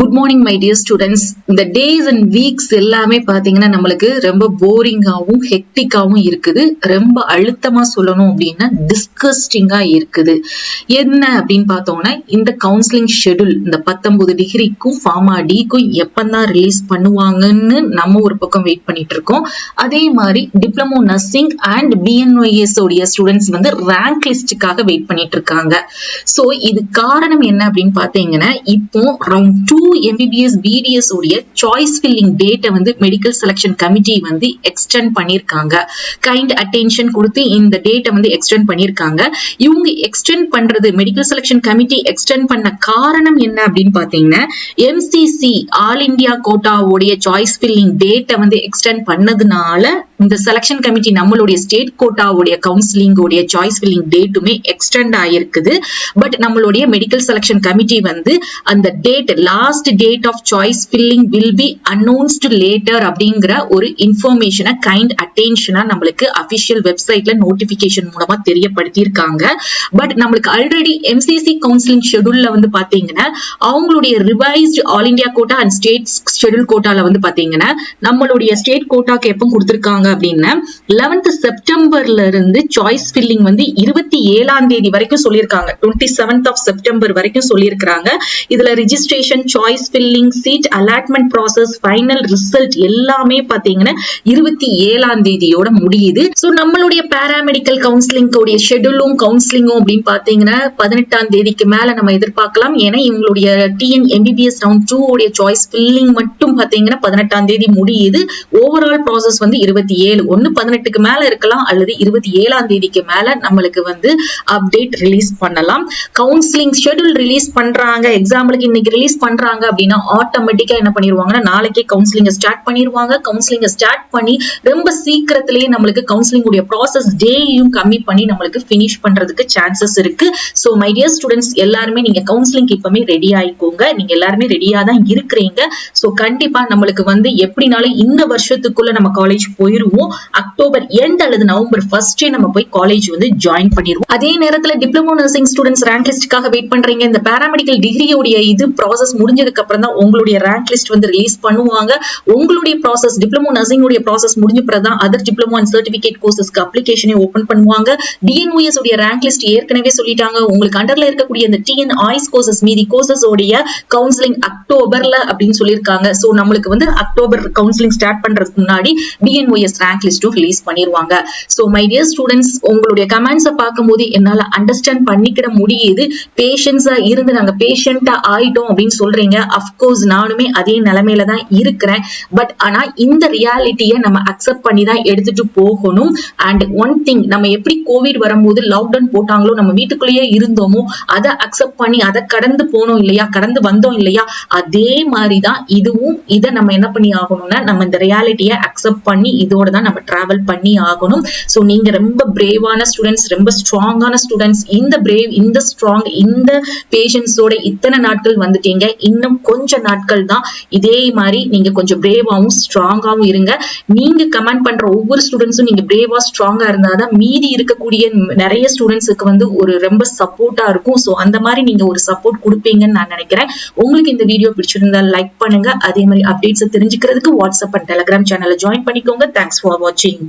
Good morning my dear students. இந்த days and weeks எல்லாமே பாத்தீங்கன்னா நம்மளுக்கு ரொம்ப போரிங்காவும் ஹெக்டிக்காவும் இருக்குது. ரொம்ப அழுத்தமா சொல்லணும் அப்படின்னா டிஸ்கஸ்டிங்கா இருக்குது. என்ன அப்படின்னு பார்த்தோம்னா இந்த கவுன்சிலிங் ஷெட்யூல் இந்த 19 டிகிரிக்கும் ஃபார்மா டிக்கும் எப்பதான் ரிலீஸ் பண்ணுவாங்கன்னு நம்ம ஒரு பக்கம் வெயிட் பண்ணிட்டு இருக்கோம். அதே மாதிரி டிப்ளமோ நர்சிங் அண்ட் பிஎன்ஒஎஸ் உடைய ஸ்டூடெண்ட்ஸ் வந்து ரேங்க் லிஸ்டுக்காக வெயிட் பண்ணிட்டு இருக்காங்க. சோ இது காரணம் என்ன அப்படின்னு பாத்தீங்கன்னா இப்போ ரவுண்ட் 2 MBBS BDS உடைய சாய்ஸ் ஃபில்லிங் டேட்டை வந்து மெடிக்கல் செலக்ஷன் கமிட்டி வந்து எக்ஸ்டெண்ட் பண்ணிருக்காங்க. கைண்ட் அட்டென்ஷன் கொடுத்து இந்த டேட்டை வந்து எக்ஸ்டெண்ட் பண்ணிருக்காங்க. இவங்க எக்ஸ்டெண்ட் பண்றது மெடிக்கல் செலக்ஷன் கமிட்டி எக்ஸ்டெண்ட் பண்ண காரணம் என்ன அப்படின்னு பாத்தீங்கன்னா MCC ஆல் இந்தியா கோட்டாவுடைய சாய்ஸ் ஃபில்லிங் டேட்டை வந்து எக்ஸ்டெண்ட் பண்ணதுனால இந்த செலக்ஷன் கமிட்டி நம்மளுடைய ஸ்டேட் கோட்டாவுடைய கவுன்சிலிங் உடைய சாய்ஸ் ஃபில்லிங் டேட்டுமே எக்ஸ்டெண்ட் ஆயிருக்குது. பட் நம்மளுடைய மெடிக்கல் செலக்ஷன் கமிட்டி வந்து அந்த date last date of choice filling will be announced later அப்படிங்கிற ஒரு இன்ஃபர்மேஷனை கைண்ட் அட்டென்ஷனா நம்மளுக்கு அபிஷியல் வெப்சைட்ல நோட்டிபிகேஷன் மூலமா தெரியப்படுத்தியிருக்காங்க. பட் நம்மளுக்கு ஆல்ரெடி MCC கவுன்சிலிங் ஷெட்யூல்ல வந்து பாத்தீங்கன்னா அவங்களுடைய revised all India quota and state schedule கோட்டால வந்து பாத்தீங்கன்னா நம்மளுடைய ஸ்டேட் கோட்டாக்கு எப்போ கொடுத்திருக்காங்க அப்படின்னா 11th செப்டம்பர்ல இருந்து சாய்ஸ் ஃபில்லிங் வந்து 27ஆம் தேதி வரைக்கும் சொல்லியிருக்காங்க. 27th of செப்டம்பர் வரைக்கும் சொல்லியிருக்காங்க. இதுல registration, choice filling, seat allotment process, final result எல்லாமே பாத்தீங்கன்னா 27ஆம் தேதியோட முடியுது. சோ நம்மளுடைய பாராமெடிக்கல் கவுன்சிலிங் உடைய ஷெட்யூலும் கவுன்சிலிங்கும் அப்படின்னு பாத்தீங்கன்னா 18ஆம் தேதிக்கு மேல நம்ம எதிர்பார்க்கலாம். ஏன்னா இவங்களுடைய TN MBBS ரவுண்ட் 2 உடைய சாய்ஸ் ஃபில்லிங் மட்டும் பாத்தீங்கன்னா 18ஆம் தேதி முடியுது. ஓவரால் ப்ராசஸ் வந்து 27. ஒன்னு 18க்கு மேல இருக்கலாம் அல்லது 27ஆம் தேதிக்கு மேல நம்மளுக்கு வந்து அப்டேட் ரிலீஸ் பண்ணலாம். கவுன்சிலிங் ஷெட்யூல் ரிலீஸ் பண்றாங்க, எக்ஸாம்பிளுக்கு இன்னைக்கு ரிலீஸ் பண்றாங்க அப்படின்னா ஆட்டோமேட்டிக்கா என்ன பண்ணிடுவாங்கன்னா நாளைக்கே கவுன்சிலிங் ஸ்டார்ட் பண்ணிடுவாங்க. கவுன்சிலிங் ஸ்டார்ட் பண்ணி ரொம்ப சீக்கிரத்திலேயே நம்மளுக்கு கவுன்சிலிங் உடைய ப்ராசஸ் டேயும் கம்மி பண்ணி நம்மளுக்கு பினிஷ் பண்றதுக்கு சான்சஸ் இருக்கு. சோ மை டியர் ஸ்டூடெண்ட்ஸ் எல்லாருமே நீங்க கவுன்சிலிங் இப்பவுமே ரெடி ஆயிக்கோங்க. நீங்க எல்லாருமே ரெடியா தான் இருக்கிறீங்க. சோ கண்டிப்பா நம்மளுக்கு வந்து எப்படினாலும் இந்த வருஷத்துக்குள்ள நம்ம காலேஜ் போயிருவோம். அக்டோபர் எண்ட் அல்லது நவம்பர் ஃபர்ஸ்டே நம்ம போய் காலேஜ் வந்து ஜாயின் பண்ணிடுவோம். அதே நேரத்துல டிப்ளமோ நர்சிங் ஸ்டூடெண்ட்ஸ் ரேங்க் லிஸ்டுக்காக வெயிட் பண்றீங்க. இந்த பாராமெடிக்கல் டிகிரியோடைய இது ப்ராசஸ் முடிஞ்சதுக்கு அப்புறம் தான் உங்களுடைய ரேங்க் லிஸ்ட் வந்து ரிலீஸ் பண்ணுவாங்க. உங்களுடைய ப்ராசஸ் டிப்ளமோ நர்சிங் உடைய ப்ராசஸ் முடிஞ்ச பிறகு தான் அதர் டிப்ளமோ அண்ட் சர்டிபிகேட் கோர்சஸ்க்கு அப்ளிகேஷனை ஓபன் பண்ணுவாங்க. DNOS உடைய ரேங்க் லிஸ்ட் ஏற்கனவே சொல்லிட்டாங்க. உங்களுக்கு அண்டர்ல இருக்கக்கூடிய இந்த TN ஆய்ஸ் கோர்சஸ் மீதி கோர்சஸ் உடைய கவுன்சிலிங் அக்டோபர்ல அப்படின்னு சொல்லியிருக்காங்க. சோ நம்மளுக்கு வந்து அக்டோபர் கவுன்சிலிங் ஸ்டார்ட் பண்றதுக்கு முன்னாடி DNOS ரேங்க் லிஸ்டும் ரிலீஸ் பண்ணிடுவாங்க. சோ மை டியர் ஸ்டூடெண்ட்ஸ் உங்களுடைய கமெண்ட்ஸை பார்க்கும்போது என்னால அண்டர்ஸ்டாண்ட் பண்ணிக்கிட முடியுது. பேஷன்ஸா இருந்து நாங்க பேஷண்டா ஆயிட்டோம் அப்படின்னு சொல்றீங்க. அப்கோர்ஸ் நானுமே அதே நிலைமையில தான் இருக்கிறேன். பட் ஆனா இந்த ரியாலிட்டியை நம்ம அக்செப்ட் பண்ணி தான் எடுத்துட்டு போகணும். அண்ட் ஒன் திங், நம்ம எப்படி கோவிட் வரும்போது லாக்டவுன் போட்டாங்களோ நம்ம வீட்டுக்குள்ளேயே இருந்தோமோ அதை அக்செப்ட் பண்ணி அதை கடந்து போனோம் இல்லையா, கடந்து வந்தோம் இல்லையா, அதே மாதிரிதான் இதுவும். இதை நம்ம என்ன பண்ணி ஆகணும்னா நம்ம இந்த ரியாலிட்டியை அக்செப்ட் பண்ணி இதோட தான் நம்ம டிராவல் பண்ணி ஆகணும். சோ நீங்க ரொம்ப பிரேவான ஸ்டூடெண்ட்ஸ், ரொம்ப ஸ்ட்ராங்கான ஸ்டூடெண்ட்ஸ். இந்த பிரேவ், இந்த ஸ்ட்ராங், இந்த பேஷன்ஸோட இத்தனை நாட்கள் வந்துட்டீங்க. இன்னும் கொஞ்ச நாட்கள் தான். இதே மாதிரி நீங்க கொஞ்சம் பிரேவாவும் ஸ்ட்ராங்காவும் இருங்க. நீங்க கமெண்ட் பண்ற ஒவ்வொரு ஸ்டூடெண்ட்ஸும் நீங்க பிரேவா ஸ்ட்ராங்கா இருந்தாதான் மீதி இருக்கக்கூடிய நிறைய ஸ்டூடெண்ட்ஸுக்கு வந்து ஒரு ரொம்ப சப்போர்ட்டா இருக்கும். சோ அந்த மாதிரி நீங்க ஒரு சப்போர்ட் கொடுப்பீங்கன்னு நான் நினைக்கிறேன். உங்களுக்கு இந்த வீடியோ பிடிச்சிருந்தா லைக் பண்ணுங்க. அதே மாதிரி அப்டேட்ஸ் தெரிஞ்சுக்கிறதுக்கு வாட்ஸ்அப் அண்ட் டெலிகிராம் சேனலை ஜாயின் பண்ணிக்கோங்க. தேங்க்ஸ் ஃபார் வாட்சிங்.